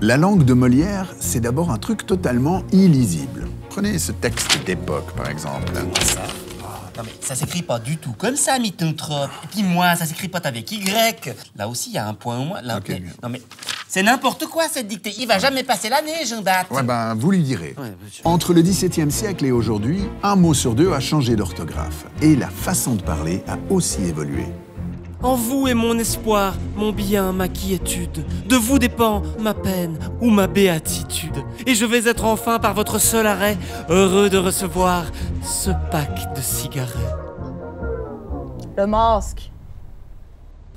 La langue de Molière, c'est d'abord un truc totalement illisible. Prenez ce texte d'époque, par exemple. Ça. Non mais ça s'écrit pas du tout comme ça, misanthrope. Et puis moi, ça s'écrit pas avec Y. Là aussi, il y a un point au moins. Là, Ok. non mais c'est n'importe quoi cette dictée. Il va jamais passer l'année, Jean-Baptiste. Ouais, ben, vous lui direz. Ouais, Entre le XVIIe siècle et aujourd'hui, un mot sur deux a changé d'orthographe. Et la façon de parler a aussi évolué. En vous est mon espoir, mon bien, ma quiétude. De vous dépend ma peine ou ma béatitude. Et je vais être enfin, par votre seul arrêt, heureux de recevoir ce pack de cigarettes. Le masque.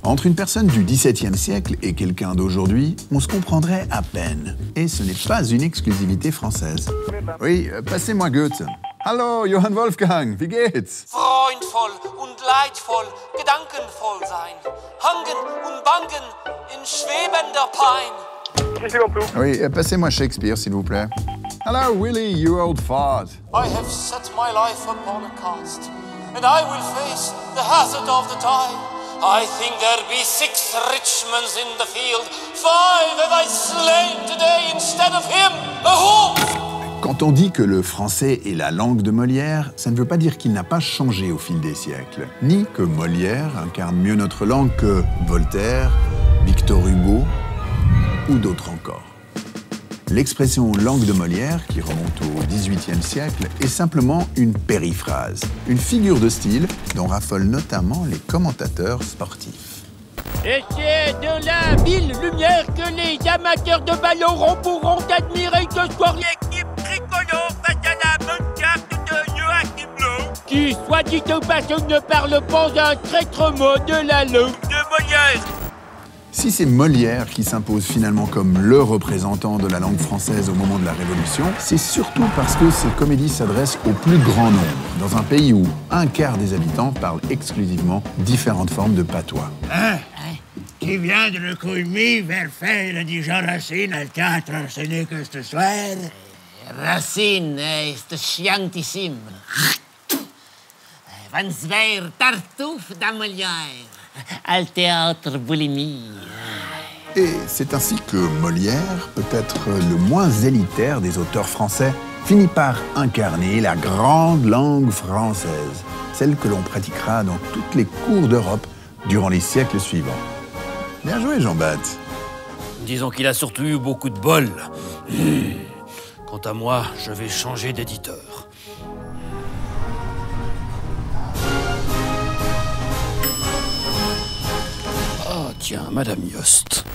Entre une personne du XVIIe siècle et quelqu'un d'aujourd'hui, on se comprendrait à peine. Et ce n'est pas une exclusivité française. Oui, passez-moi Goethe. Hallo, Johann Wolfgang, wie geht's? Freundvoll und leidvoll, gedankenvoll sein. Hangen und bangen in schwebender Pein. Oui, passez-moi Shakespeare, s'il vous plaît. Hello, Willie, you old fart. I have set my life upon a cast, and I will face the hazard of the die. I think there be 6 Richmonds in the field. 5 have I slain today instead of him, a horse! Quand on dit que le français est la langue de Molière, ça ne veut pas dire qu'il n'a pas changé au fil des siècles, ni que Molière incarne mieux notre langue que Voltaire, Victor Hugo ou d'autres encore. L'expression « langue de Molière », qui remonte au XVIIIe siècle, est simplement une périphrase, une figure de style dont raffolent notamment les commentateurs sportifs. Et c'est de la ville lumière que les amateurs de ballon pourront admirer ce soir l'équipe tricolore face à la bonne carte de Joachim Löw, qui, soit dit au passage, ne parle pas un traître mot de la langue de Molière. Si c'est Molière qui s'impose finalement comme le représentant de la langue française au moment de la Révolution, c'est surtout parce que ses comédies s'adressent au plus grand nombre, dans un pays où un quart des habitants parlent exclusivement différentes formes de patois. Qui vient de le commis vers faire du Jean Racine al théâtre ce n'est que ce soir? Racine ist chiantissime. Vansver Tartuffe da Molière. Al théâtre boulimie. Et c'est ainsi que Molière, peut-être le moins élitaire des auteurs français, finit par incarner la grande langue française, celle que l'on pratiquera dans toutes les cours d'Europe durant les siècles suivants. Bien joué, Jean-Baptiste. Disons qu'il a surtout eu beaucoup de bol. Quant à moi, je vais changer d'éditeur. Ah, tiens, Madame Yost.